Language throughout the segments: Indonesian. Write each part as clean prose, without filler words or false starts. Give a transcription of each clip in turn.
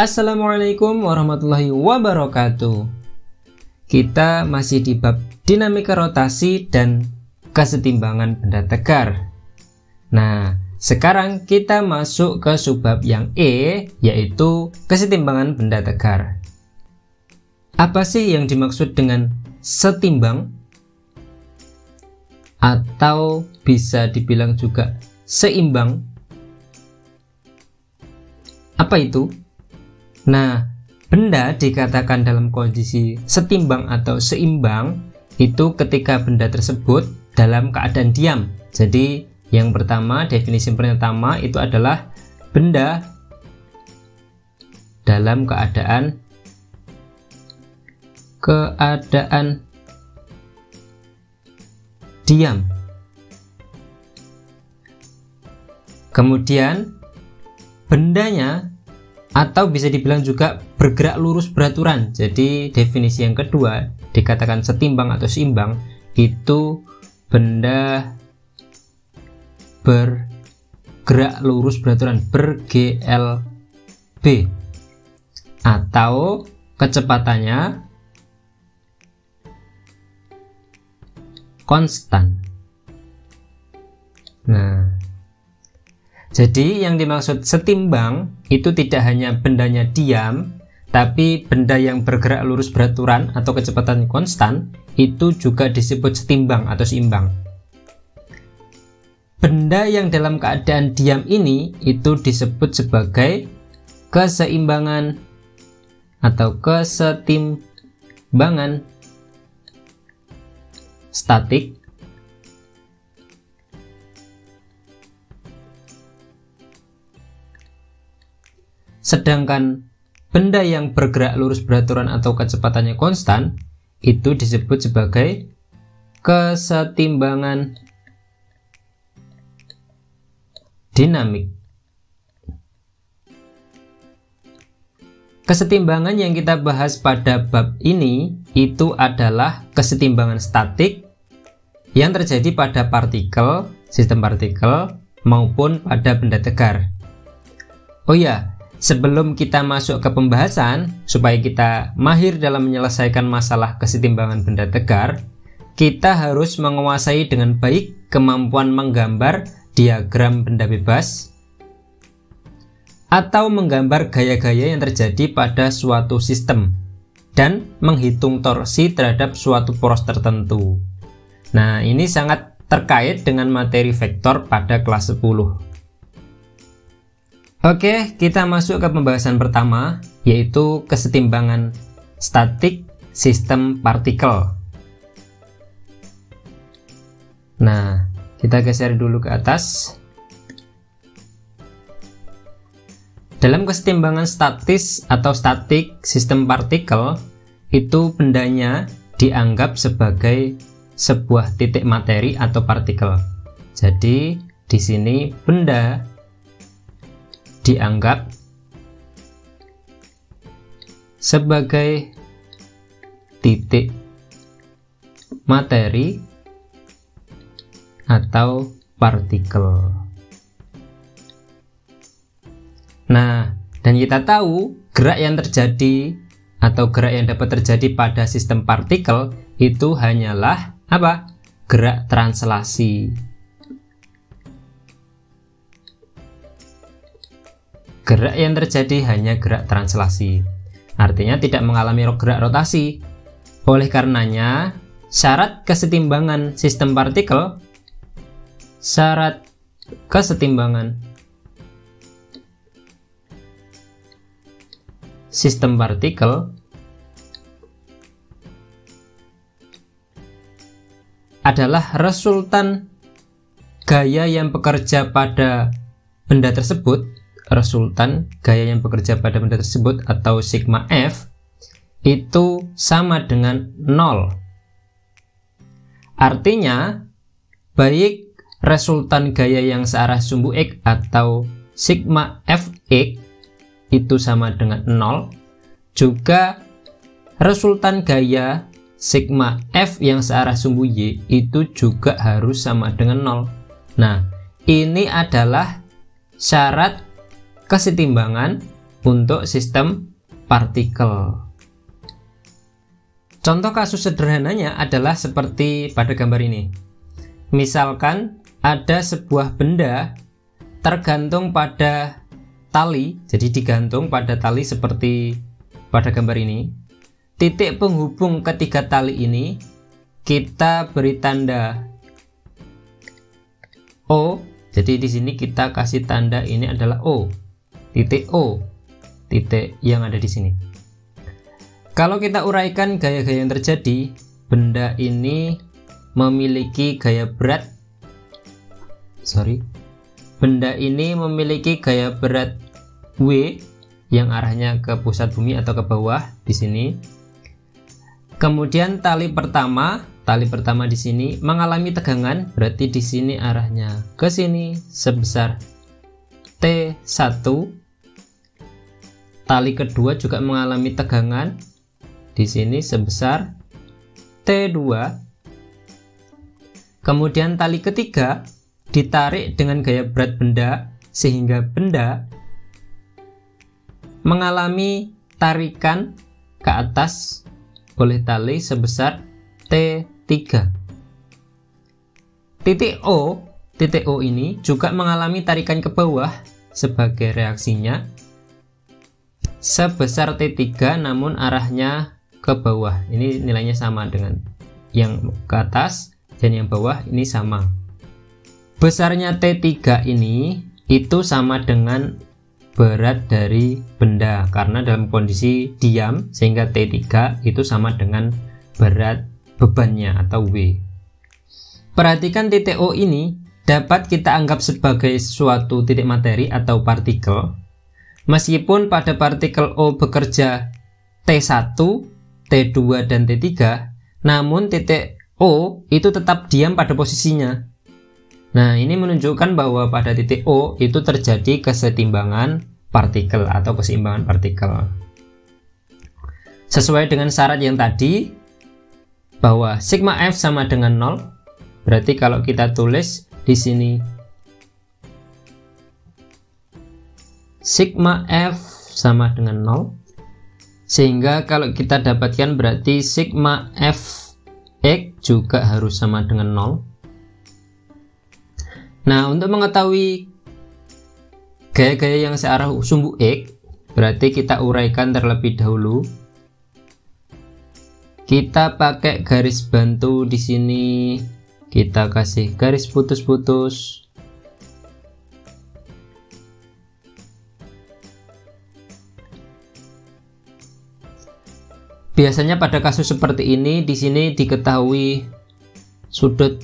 Assalamualaikum warahmatullahi wabarakatuh. Kita masih di bab dinamika rotasi dan kesetimbangan benda tegar. Nah, sekarang kita masuk ke subbab yang E, yaitu kesetimbangan benda tegar. Apa sih yang dimaksud dengan setimbang? Atau bisa dibilang juga seimbang? Apa itu? Nah, benda dikatakan dalam kondisi setimbang atau seimbang itu ketika benda tersebut dalam keadaan diam. Jadi yang pertama, definisi pertama itu adalah benda dalam keadaan diam. Kemudian bendanya atau bisa dibilang juga bergerak lurus beraturan. Jadi definisi yang kedua dikatakan setimbang atau seimbang itu benda bergerak lurus beraturan, ber-GLB, atau kecepatannya konstan. Nah, jadi yang dimaksud setimbang itu tidak hanya bendanya diam, tapi benda yang bergerak lurus beraturan atau kecepatan konstan itu juga disebut setimbang atau seimbang. Benda yang dalam keadaan diam ini itu disebut sebagai keseimbangan atau kesetimbangan statik. Sedangkan benda yang bergerak lurus beraturan atau kecepatannya konstan itu disebut sebagai kesetimbangan dinamik. Kesetimbangan yang kita bahas pada bab ini itu adalah kesetimbangan statik yang terjadi pada partikel, sistem partikel, maupun pada benda tegar. Oh ya, sebelum kita masuk ke pembahasan, supaya kita mahir dalam menyelesaikan masalah kesetimbangan benda tegar, kita harus menguasai dengan baik kemampuan menggambar diagram benda bebas atau menggambar gaya-gaya yang terjadi pada suatu sistem dan menghitung torsi terhadap suatu poros tertentu. Nah, ini sangat terkait dengan materi vektor pada kelas 10. Oke, kita masuk ke pembahasan pertama, yaitu kesetimbangan statik sistem partikel. Nah, kita geser dulu ke atas. Dalam kesetimbangan statis atau statik sistem partikel, itu bendanya dianggap sebagai sebuah titik materi atau partikel. Jadi, di sini benda dianggap sebagai titik materi atau partikel. Nah, dan kita tahu gerak yang terjadi atau gerak yang dapat terjadi pada sistem partikel itu hanyalah apa? Gerak translasi. Gerak yang terjadi hanya gerak translasi, artinya tidak mengalami gerak rotasi. Oleh karenanya, syarat kesetimbangan sistem partikel adalah resultan gaya yang bekerja pada benda tersebut. Resultan gaya yang bekerja pada benda tersebut atau sigma F itu sama dengan 0. Artinya, baik resultan gaya yang searah sumbu X atau sigma Fx itu sama dengan 0, juga resultan gaya sigma F yang searah sumbu Y itu juga harus sama dengan 0. Nah, ini adalah syarat kesetimbangan untuk sistem partikel. Contoh kasus sederhananya adalah seperti pada gambar ini. Misalkan ada sebuah benda tergantung pada tali, jadi digantung pada tali seperti pada gambar ini. Titik penghubung ketiga tali ini kita beri tanda O. Jadi di sini kita kasih tanda ini adalah O. Titik O. Titik yang ada di sini. Kalau kita uraikan gaya-gaya yang terjadi, benda ini memiliki gaya berat. Benda ini memiliki gaya berat W yang arahnya ke pusat bumi atau ke bawah di sini. Kemudian tali pertama di sini mengalami tegangan, berarti di sini arahnya ke sini sebesar T1. Tali kedua juga mengalami tegangan di sini sebesar T2. Kemudian tali ketiga ditarik dengan gaya berat benda sehingga benda mengalami tarikan ke atas oleh tali sebesar T3. Titik O ini juga mengalami tarikan ke bawah sebagai reaksinya sebesar T3 namun arahnya ke bawah. Ini nilainya sama dengan yang ke atas dan yang bawah ini sama. Besarnya T3 ini itu sama dengan berat dari benda karena dalam kondisi diam, sehingga T3 itu sama dengan berat bebannya atau W. Perhatikan titik O ini dapat kita anggap sebagai suatu titik materi atau partikel. Meskipun pada partikel O bekerja T1, T2 dan T3, namun titik O itu tetap diam pada posisinya. Nah, ini menunjukkan bahwa pada titik O itu terjadi kesetimbangan partikel atau keseimbangan partikel. Sesuai dengan syarat yang tadi, bahwa sigma F sama dengan 0. Berarti kalau kita tulis di sini sigma F sama dengan 0, sehingga kalau kita dapatkan berarti sigma F X juga harus sama dengan 0. Nah, untuk mengetahui gaya-gaya yang searah sumbu X, berarti kita uraikan terlebih dahulu. Kita pakai garis bantu di sini, kita kasih garis putus-putus. Biasanya pada kasus seperti ini, di sini diketahui sudut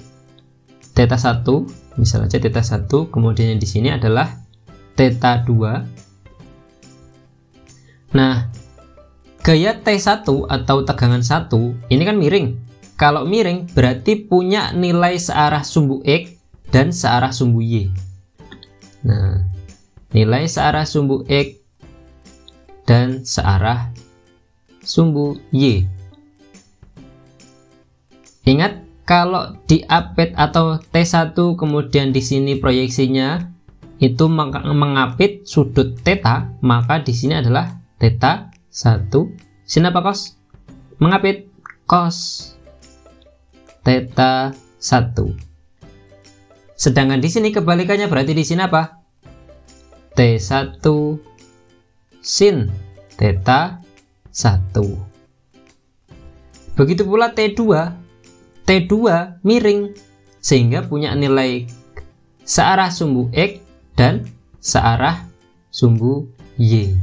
theta 1, misal aja theta 1, kemudian di sini adalah theta 2. Nah, gaya T1 atau tegangan 1 ini kan miring. Kalau miring berarti punya nilai searah sumbu X dan searah sumbu Y. Nah, nilai searah sumbu X dan searah sumbu Y. Ingat, kalau diapit atau T1 kemudian di sini proyeksinya itu mengapit sudut theta, maka di sini adalah theta 1. Sini apa cos? Mengapit cos theta 1. Sedangkan di sini kebalikannya, berarti di sini apa? T1 sin theta 1. Begitu pula T2 miring sehingga punya nilai searah sumbu X dan searah sumbu Y.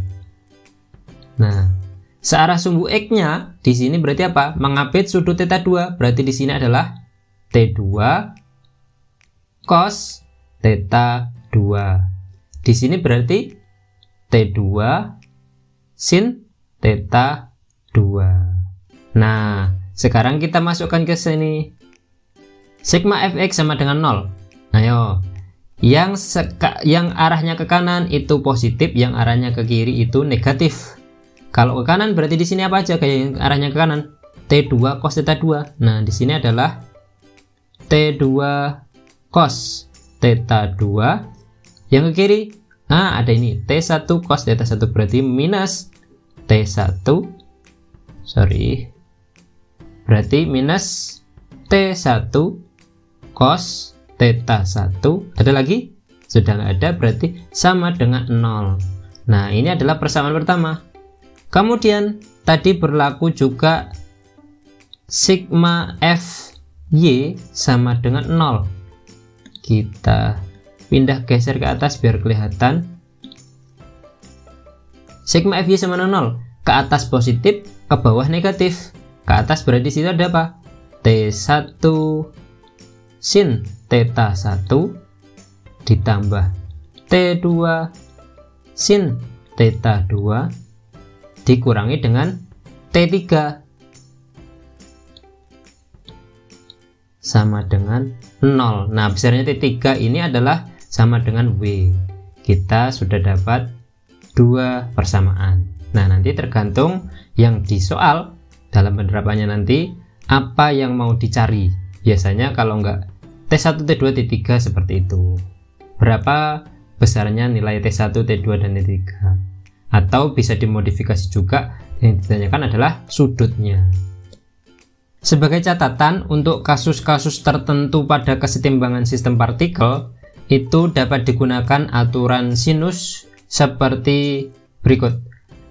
Nah, searah sumbu X-nya di sini berarti apa? Mengapit sudut theta 2, berarti di sini adalah T2 cos theta 2. Di sini berarti T2 sin theta 2. Nah, sekarang kita masukkan ke sini. Sigma Fx sama dengan 0. Ayo. Yang arahnya ke kanan itu positif, yang arahnya ke kiri itu negatif. Kalau ke kanan berarti di sini apa aja kayak yang arahnya ke kanan? T2 cos theta 2. Nah, di sini adalah T2 cos theta 2. Yang ke kiri Nah, ada ini T1 cos theta 1 berarti minus T1, berarti minus T1 cos theta 1. Ada lagi? Sudah nggak ada, berarti sama dengan 0. Nah, ini adalah persamaan pertama. Kemudian tadi berlaku juga sigma Fy sama dengan 0. Kita pindah geser ke atas biar kelihatan. Sigma Fy sama dengan 0. Ke atas positif, ke bawah negatif. Ke atas berarti situ ada apa? T1 sin theta 1 ditambah T2 sin theta 2 dikurangi dengan T3 sama dengan 0. Nah, besarnya T3 ini adalah sama dengan W. Kita sudah dapat dua persamaan. Nah, nanti tergantung yang di soal dalam penerapannya nanti apa yang mau dicari. Biasanya kalau enggak T1, T2, T3 seperti itu. Berapa besarnya nilai T1, T2, dan T3. Atau bisa dimodifikasi juga, yang ditanyakan adalah sudutnya. Sebagai catatan, untuk kasus-kasus tertentu pada kesetimbangan sistem partikel, itu dapat digunakan aturan sinus seperti berikut.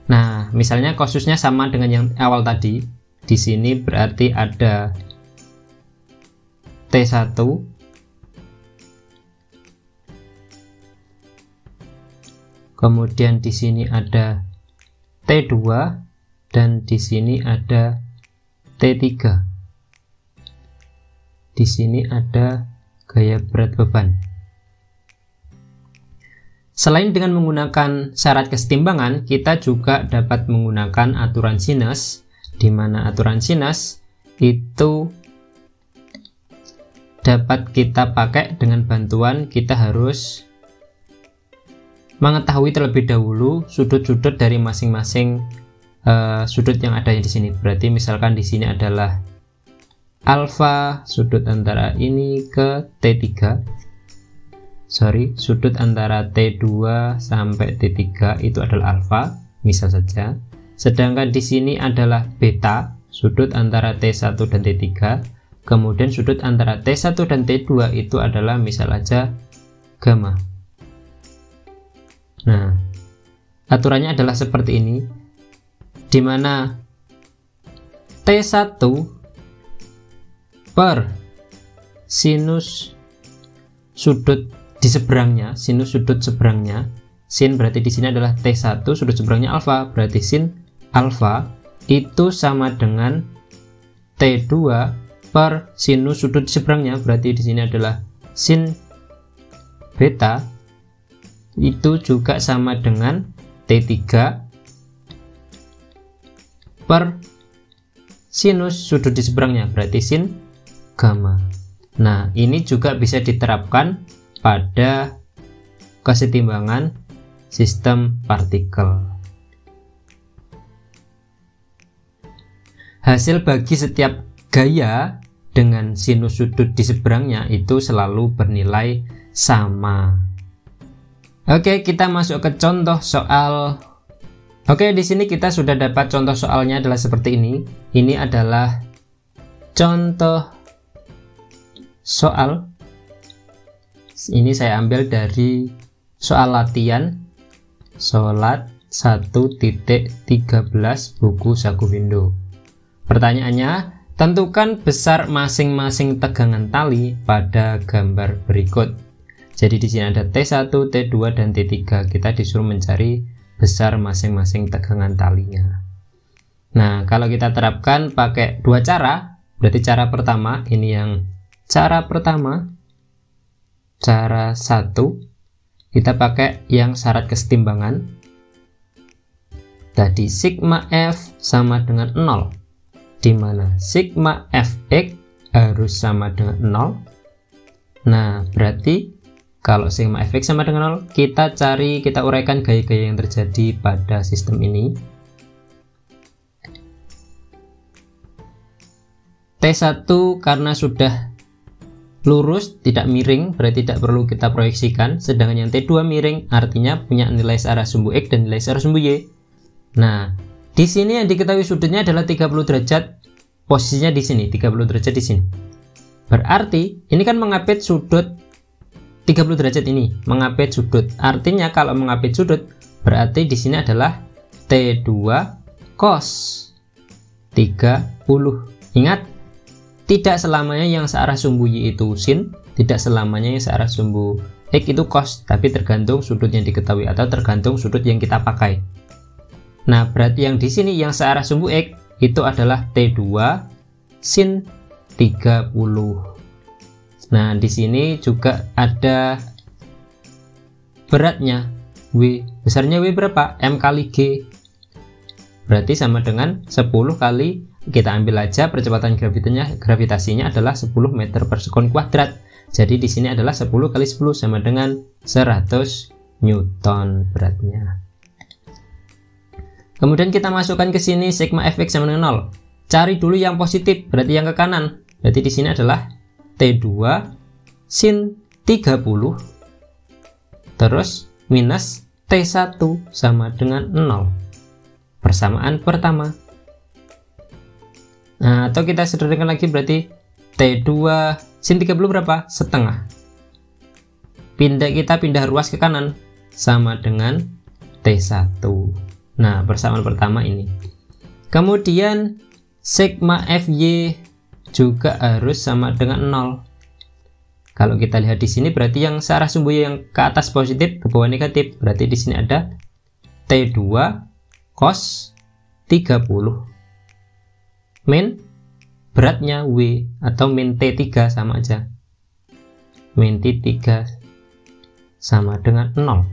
Nah, misalnya kasusnya sama dengan yang awal tadi. Di sini berarti ada T1, kemudian di sini ada T2, dan di sini ada T3. Di sini ada gaya berat beban. Selain dengan menggunakan syarat kesetimbangan, kita juga dapat menggunakan aturan sinus, di mana aturan sinus itu dapat kita pakai dengan bantuan kita harus mengetahui terlebih dahulu sudut-sudut dari masing-masing sudut yang ada di sini. Berarti misalkan di sini adalah alfa, sudut antara ini ke T3. Sudut antara T2 sampai T3 itu adalah alfa, misal saja. Sedangkan di sini adalah beta, sudut antara T1 dan T3. Kemudian sudut antara T1 dan T2 itu adalah misal aja gamma. Nah, aturannya adalah seperti ini, di mana T1 per sinus sudut di seberangnya, sinus sudut seberangnya, sin berarti di sini adalah T1, sudut seberangnya alfa, berarti sin alfa itu sama dengan T2 per sinus sudut seberangnya, berarti di sini adalah sin beta, itu juga sama dengan T3 per sinus sudut di seberangnya, berarti sin gamma. Nah, ini juga bisa diterapkan pada kesetimbangan sistem partikel. Hasil bagi setiap gaya dengan sinus sudut di seberangnya itu selalu bernilai sama. Oke, kita masuk ke contoh soal. Oke, di sini kita sudah dapat contoh soalnya adalah seperti ini. Ini adalah contoh soal. Ini saya ambil dari soal latihan Solat 1.13 buku Saku Window. Pertanyaannya, tentukan besar masing-masing tegangan tali pada gambar berikut. Jadi di sini ada T1, T2, dan T3. Kita disuruh mencari besar masing-masing tegangan talinya. Nah, kalau kita terapkan pakai dua cara, berarti cara pertama, ini yang cara pertama, cara 1, kita pakai yang syarat kesetimbangan. Tadi sigma F sama dengan 0. Di mana sigma Fx harus sama dengan 0. Nah, berarti kalau sigma Fx sama dengan 0, kita uraikan gaya-gaya yang terjadi pada sistem ini. T1 karena sudah lurus, tidak miring, berarti tidak perlu kita proyeksikan. Sedangkan yang T2 miring, artinya punya nilai searah sumbu X dan nilai searah sumbu Y. Nah, di sini yang diketahui sudutnya adalah 30 derajat, posisinya di sini, 30 derajat di sini. Berarti ini kan mengapit sudut 30 derajat ini, mengapit sudut. Artinya kalau mengapit sudut, berarti di sini adalah T2 cos 30. Ingat, tidak selamanya yang searah sumbu Y itu sin, tidak selamanya yang searah sumbu X itu cos, tapi tergantung sudut yang diketahui atau tergantung sudut yang kita pakai. Nah, berarti yang di sini yang searah sumbu X itu adalah T2 sin 30. Nah, di sini juga ada beratnya W. Besarnya W berapa? M kali G. Berarti sama dengan 10 kali, kita ambil aja percepatan gravitasinya adalah 10 meter per sekon kuadrat. Jadi di sini adalah 10 kali 10 sama dengan 100 Newton beratnya. Kemudian kita masukkan ke sini sigma fx sama dengan 0. Cari dulu yang positif, berarti yang ke kanan. Berarti di sini adalah T2 sin 30 terus minus T1 sama dengan 0. Persamaan pertama. Nah, atau kita sederhanakan lagi, berarti T2 sin 30 berapa? Setengah. Kita pindah ruas ke kanan sama dengan T1. Nah, persamaan pertama ini. Kemudian sigma Fy juga harus sama dengan 0. Kalau kita lihat di sini, berarti yang searah sumbu yang ke atas positif, ke bawah negatif. Berarti di sini ada T2 cos 30 min beratnya W atau min T3 sama aja. Min T3 sama dengan 0.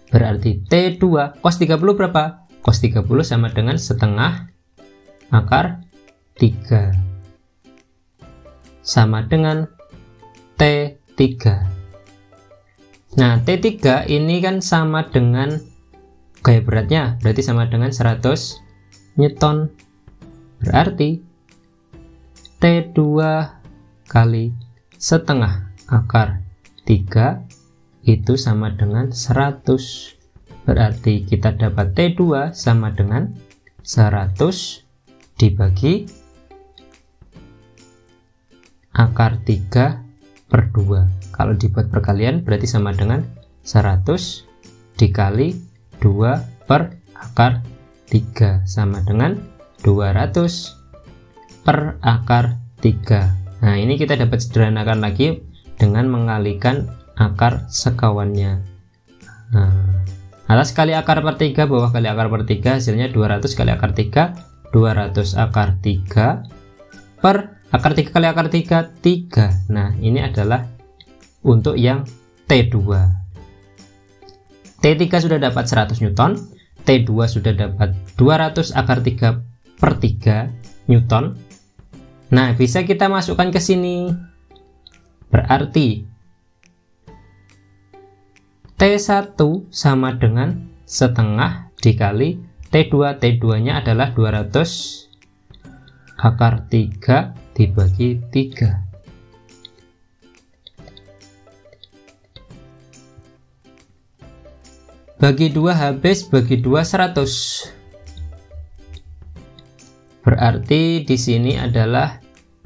Berarti T2 cos 30 berapa? Cos 30 sama dengan setengah akar 3 sama dengan T3. Nah, T3 ini kan sama dengan gaya beratnya, berarti sama dengan 100 Newton. Berarti T2 kali setengah akar 3 itu sama dengan 100. Berarti kita dapat T2 sama dengan 100 dibagi akar 3 per 2. Kalau dibuat perkalian berarti sama dengan 100 dikali 2 per akar 3 sama dengan 200 per akar 3. Nah, ini kita dapat sederhanakan lagi dengan mengalikan akar sekawannya. Nah, atas kali akar per 3, bawah kali akar per 3, hasilnya 200 kali akar 3, 200 akar 3 per akar 3 kali akar 3, 3. Nah, ini adalah untuk yang T2. T3 sudah dapat 100 Newton, T2 sudah dapat 200 akar 3 per 3 Newton. Nah, bisa kita masukkan ke sini. Berarti T1 sama dengan setengah dikali T2. T2 nya adalah 200 akar 3 dibagi 3. Bagi 2 habis, bagi 2 100. Berarti di sini adalah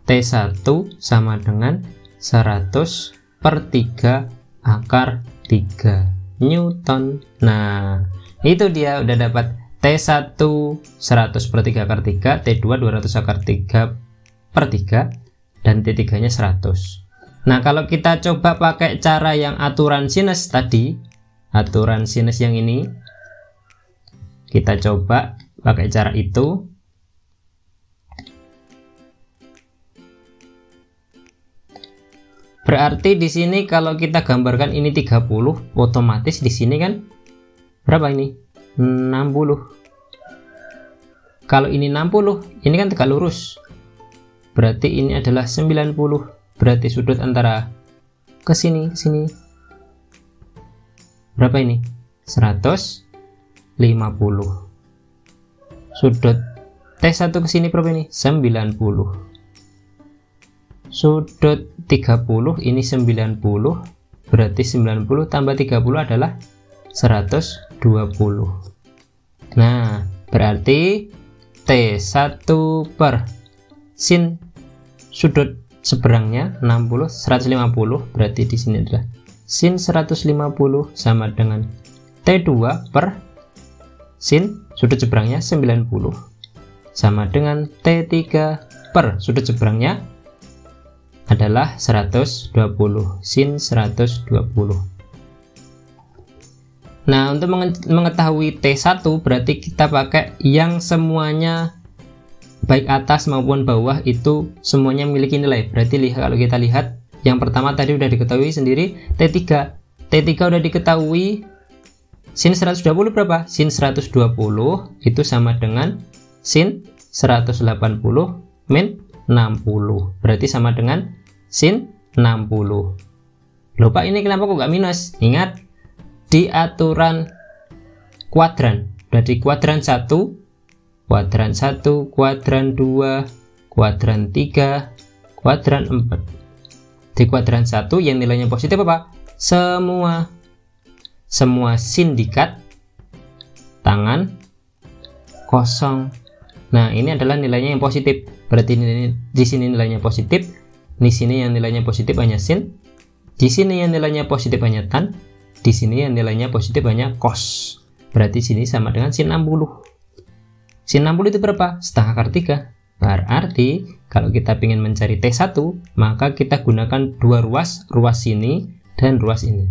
T1 sama dengan 100 per 3 akar 3 Newton. Nah, itu dia udah dapat T1 100 per 3 akar 3, T2 200 akar 3 per 3, dan T3 nya 100. Nah, kalau kita coba pakai cara yang aturan sinus tadi, aturan sinus yang ini, kita coba pakai cara itu. Berarti di sini kalau kita gambarkan ini 30, otomatis di sini kan berapa ini? 60. Kalau ini 60, ini kan tegak lurus. Berarti ini adalah 90. Berarti sudut antara ke sini berapa ini? 150. Sudut T1 ke sini berapa ini? 90. sudut 30 ini 90, berarti 90 tambah 30 adalah 120. Nah, berarti T1 per sin sudut seberangnya 60 150, berarti di sini adalah sin 150 sama dengan T2 per sin sudut seberangnya 90 sama dengan T3 per sudut seberangnya adalah 120, sin 120. Nah, untuk mengetahui T1 berarti kita pakai yang semuanya baik atas maupun bawah itu semuanya memiliki nilai. Berarti kalau kita lihat yang pertama tadi udah diketahui sendiri T3. T3 udah diketahui, sin 120 berapa? Sin 120 itu sama dengan sin 180 min 60. Berarti sama dengan sin 60. Loh Pak, ini kenapa kok nggak minus? Ingat, di aturan kuadran. Dari kuadran 1, kuadran 1, kuadran 2, kuadran 3, kuadran 4. Di kuadran 1 yang nilainya positif apa? Semua sindikat tangan kosong. Nah, ini adalah nilainya yang positif. Berarti di sini nilainya positif. Di sini yang nilainya positif hanya sin. Di sini yang nilainya positif hanya tan. Di sini yang nilainya positif hanya cos. Berarti sini sama dengan sin 60. Sin 60 itu berapa? Setengah akar 3. Berarti kalau kita ingin mencari T1, maka kita gunakan dua ruas sini dan ruas ini.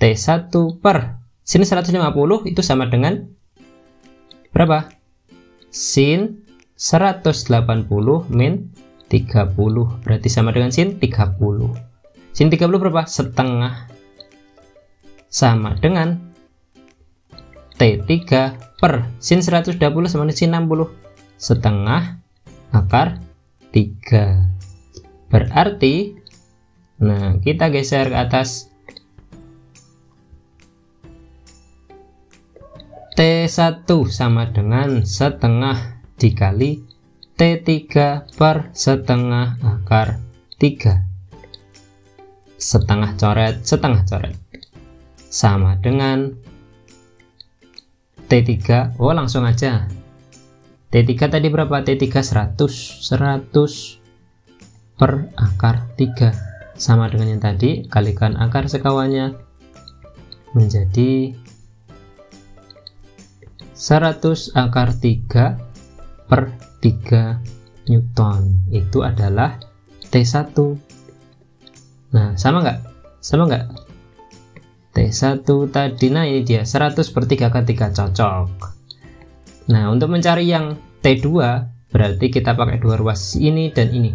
T1 per sin 150 itu sama dengan berapa? Sin 180 min 30. Berarti sama dengan sin 30. Sin 30 berapa? Setengah. Sama dengan T3 per sin 120 sama dengan sin 60. Setengah akar 3. Berarti, nah kita geser ke atas. T1 sama dengan setengah dikali T3 per setengah akar 3. Setengah coret sama dengan T3. Oh, langsung aja. T3 tadi berapa? T3 100 per akar 3 sama dengan yang tadi, kalikan akar sekawannya menjadi 100 akar 3 per 3 Newton. Itu adalah T1. Nah, sama nggak? T1 tadi, nah ini dia 100 per 3 akar 3, cocok. Nah, untuk mencari yang T2 berarti kita pakai dua ruas ini dan ini.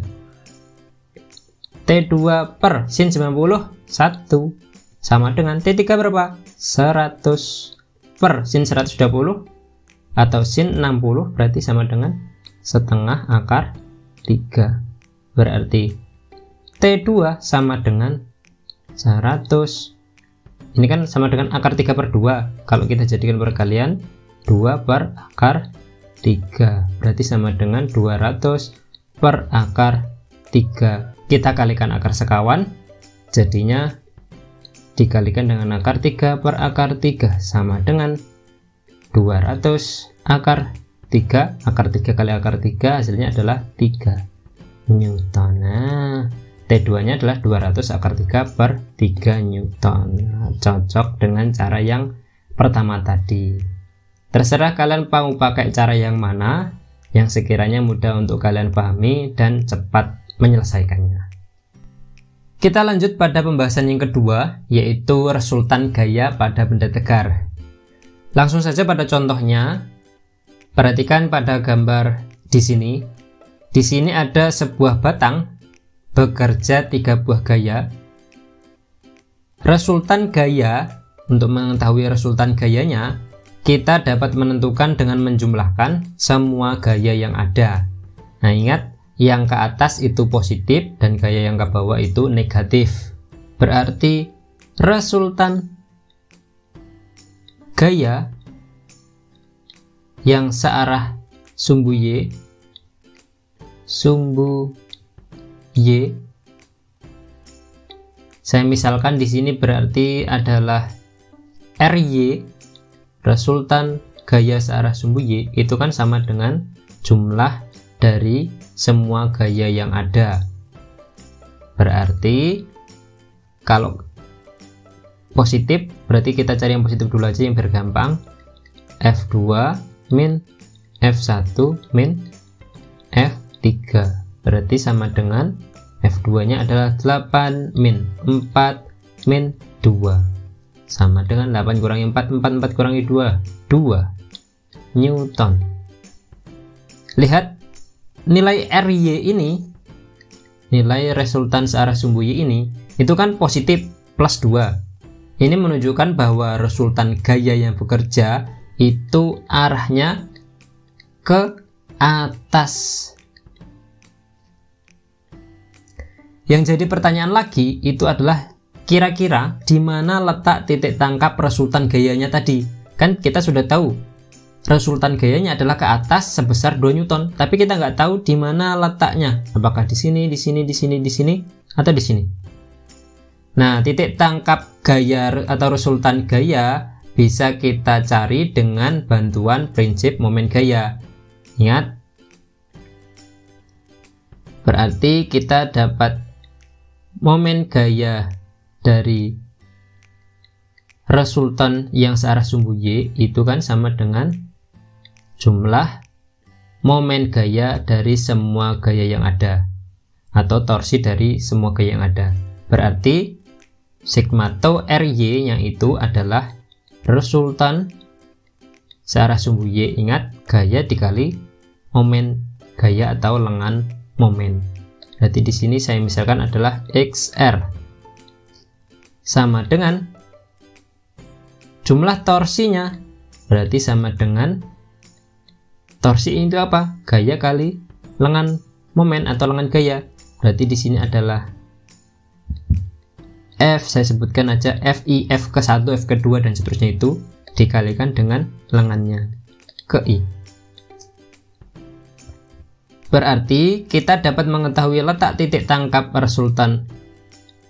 T2 per sin 90 1 sama dengan T3 berapa? 100 per sin 120 atau sin 60, berarti sama dengan setengah akar 3. Berarti T2 sama dengan 100. Ini kan sama dengan akar 3 per 2. Kalau kita jadikan perkalian 2 per akar 3, berarti sama dengan 200 per akar 3. Kita kalikan akar sekawan, jadinya dikalikan dengan akar 3 per akar 3 sama dengan 200 akar 3. Akar 3 kali akar 3 hasilnya adalah 3 Newton. Nah, T2 nya adalah 200 akar 3 per 3 Newton. Nah, cocok dengan cara yang pertama tadi. Terserah kalian mau pakai cara yang mana, yang sekiranya mudah untuk kalian pahami dan cepat menyelesaikannya. Kita lanjut pada pembahasan yang kedua, yaitu resultan gaya pada benda tegar. Langsung saja pada contohnya. Perhatikan pada gambar di sini. Di sini ada sebuah batang bekerja 3 buah gaya. Resultan gaya, untuk mengetahui resultan gayanya, kita dapat menentukan dengan menjumlahkan semua gaya yang ada. Nah, ingat, yang ke atas itu positif dan gaya yang ke bawah itu negatif. Berarti resultan gaya yang searah sumbu Y Y. Saya misalkan di sini berarti adalah RY, resultan gaya searah sumbu Y, itu kan sama dengan jumlah dari semua gaya yang ada. Berarti kalau positif, berarti kita cari yang positif dulu aja yang biar gampang. F2 min F1 min F3, berarti sama dengan F2 nya adalah 8 min 4 min 2, sama dengan 8 kurangi 4, 4 kurangi 2, 2 Newton. Lihat nilai RY ini, nilai resultan searah sumbu Y ini, itu kan positif plus 2. Ini menunjukkan bahwa resultan gaya yang bekerja itu arahnya ke atas. Yang jadi pertanyaan lagi itu adalah kira-kira di mana letak titik tangkap resultan gayanya tadi. Kan kita sudah tahu resultan gayanya adalah ke atas sebesar 2 Newton, tapi kita nggak tahu di mana letaknya. Apakah di sini, di sini, di sini, di sini, atau di sini. Nah, titik tangkap gaya atau resultan gaya bisa kita cari dengan bantuan prinsip momen gaya. Ingat, berarti kita dapat momen gaya dari resultan yang searah sumbu Y itu kan sama dengan jumlah momen gaya dari semua gaya yang ada, atau torsi dari semua gaya yang ada. Berarti sigma tau RY yang itu adalah resultan searah sumbu Y. Ingat, gaya dikali momen gaya atau lengan momen. Berarti di sini saya misalkan adalah XR sama dengan jumlah torsinya, berarti sama dengan torsi itu apa? Gaya kali lengan momen atau lengan gaya. Berarti di sini adalah F, saya sebutkan aja FI, F ke1, F ke2 dan seterusnya, itu dikalikan dengan lengannya ke I. Berarti kita dapat mengetahui letak titik tangkap resultan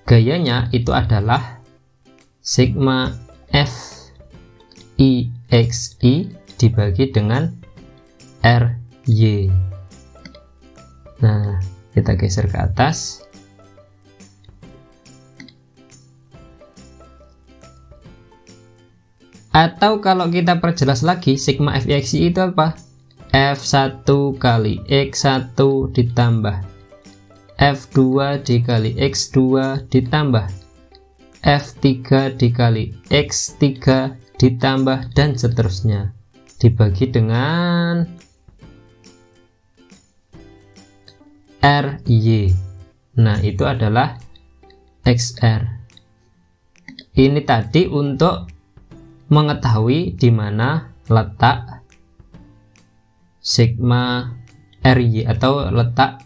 gayanya itu adalah sigma FIXI dibagi dengan RY. Nah, kita geser ke atas. Atau kalau kita perjelas lagi, sigma FIXI itu apa? F1 kali X1 ditambah F2 dikali X2 ditambah F3 dikali X3 ditambah dan seterusnya, dibagi dengan RY. Nah, itu adalah XR. Ini tadi untuk mengetahui di mana letak sigma RY atau letak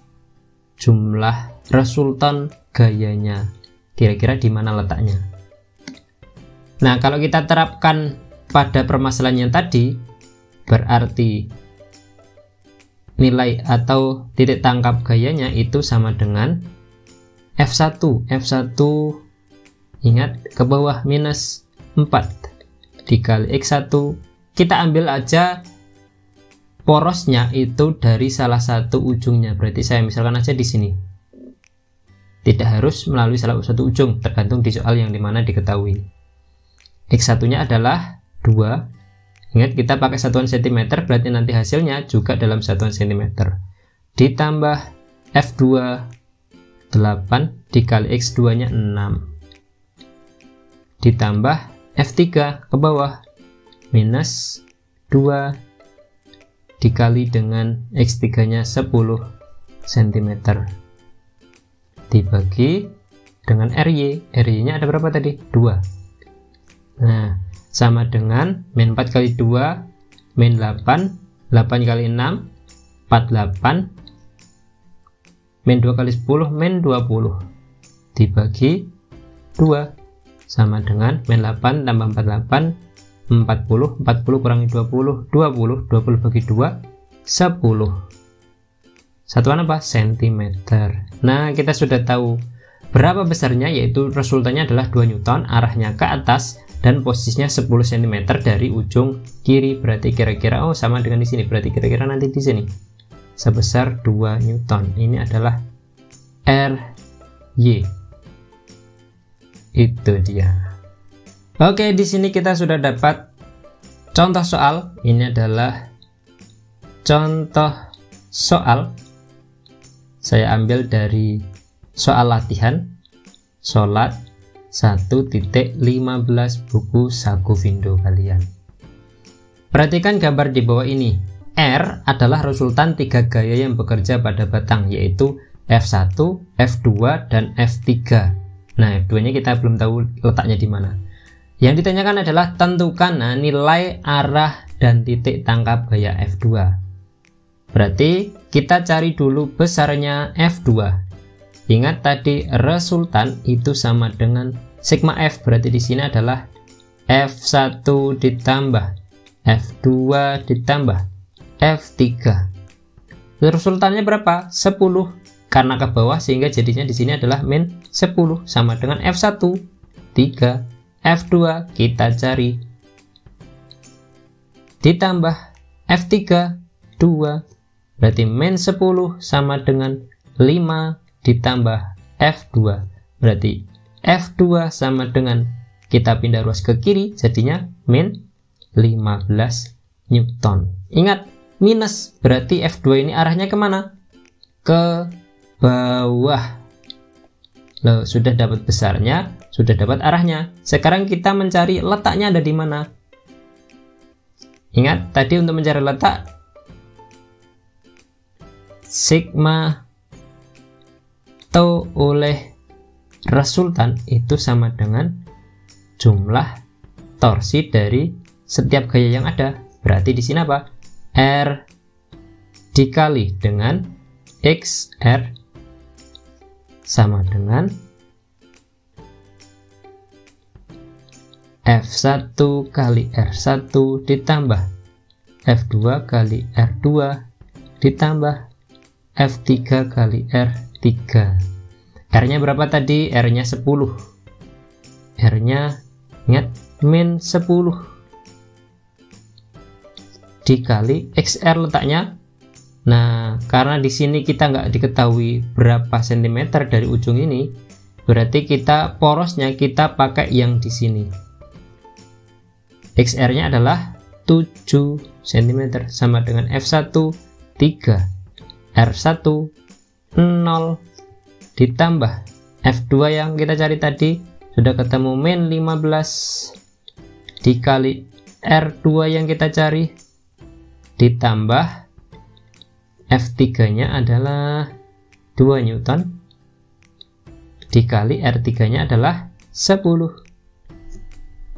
jumlah resultan gayanya, kira-kira di mana letaknya. Nah, kalau kita terapkan pada permasalahan yang tadi, berarti nilai atau titik tangkap gayanya itu sama dengan F1. F1 ingat ke bawah minus 4 dikali X1. Kita ambil aja porosnya itu dari salah satu ujungnya. Berarti saya misalkan aja di sini. Tidak harus melalui salah satu ujung, tergantung di soal yang dimana diketahui. X1 nya adalah 2. Ingat, kita pakai satuan cm, berarti nanti hasilnya juga dalam satuan cm. Ditambah F2 8 dikali X2 nya 6. Ditambah F3 ke bawah minus 2 dikali dengan X3 nya 10 cm dibagi dengan RY. RY nya ada berapa tadi? 2. Nah, sama dengan min 4 kali 2 min 8, 8 kali 6 48, min 2 kali 10 min 20 dibagi 2 sama dengan min 8 tambah 48 40, 40 kurangi 20 20 bagi 2 10. satuan apa? Sentimeter. Nah, kita sudah tahu berapa besarnya, yaitu resultannya adalah 2 Newton, arahnya ke atas, dan posisinya 10 cm dari ujung kiri. Berarti kira-kira sama dengan di sini. Berarti kira-kira nanti di sini sebesar 2 Newton. Ini adalah RY. Itu dia. Oke, di sini kita sudah dapat contoh soal. Ini adalah contoh soal. Saya ambil dari soal latihan Sholat 1.15 buku Saku Vindo kalian. Perhatikan gambar di bawah ini. R adalah resultan 3 gaya yang bekerja pada batang, yaitu F1, F2, dan F3. Nah, F2 nya kita belum tahu letaknya di mana. Yang ditanyakan adalah tentukan nilai arah dan titik tangkap gaya F2. Berarti kita cari dulu besarnya F2. Ingat tadi resultan itu sama dengan sigma F, berarti di sini adalah F1 ditambah F2 ditambah F3. Resultannya berapa? 10. Karena ke bawah sehingga jadinya di sini adalah min 10 sama dengan F1 3, F2 kita cari ditambah F3 2, berarti min 10 sama dengan 5 ditambah F2, berarti F2 sama dengan, kita pindah ruas ke kiri jadinya min 15 Newton. Ingat, minus berarti F2 ini arahnya kemana? Ke bawah. Loh, sudah dapat besarnya, sudah dapat arahnya. Sekarang kita mencari letaknya ada di mana. Ingat, tadi untuk mencari letak sigma tau oleh resultan itu sama dengan jumlah torsi dari setiap gaya yang ada. Berarti di sini apa? R dikali dengan XR sama dengan F1 kali R1 ditambah F2 kali R2 ditambah F3 kali R3. R-nya berapa tadi? R-nya 10. R-nya ingat min 10 dikali XR letaknya. Nah, karena di sini kita nggak diketahui berapa sentimeter dari ujung ini, berarti kita porosnya kita pakai yang di sini. XR-nya adalah 7 cm sama dengan F1 3, R1 0 ditambah F2 yang kita cari tadi sudah ketemu min 15 dikali R2 yang kita cari ditambah F3 nya adalah 2 Newton dikali R3 nya adalah 10.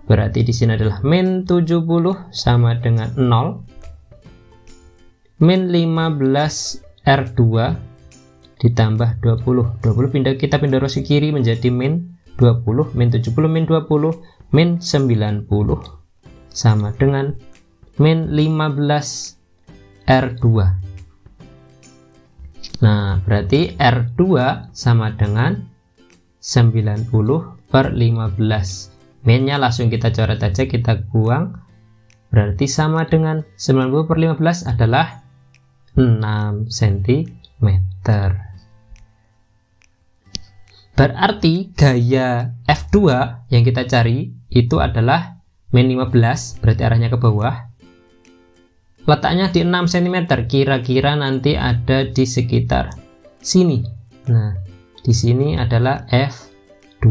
Berarti di sini adalah min 70 sama dengan 0 min 15 R2 ditambah 20. 20 kita pindah ruas ke kiri menjadi min 20, min 70 min 20 min 90 sama dengan min 15 R2. Nah, berarti R2 sama dengan 90 per 15. Minnya langsung kita coret aja, kita buang. Berarti sama dengan 90 per 15 adalah 6 cm. Berarti gaya F2 yang kita cari itu adalah min 15, berarti arahnya ke bawah. Letaknya di 6 cm, kira-kira nanti ada di sekitar sini. Nah, di sini adalah F2.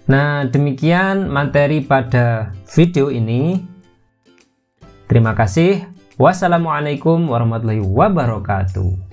Nah, demikian materi pada video ini. Terima kasih. Wassalamualaikum warahmatullahi wabarakatuh.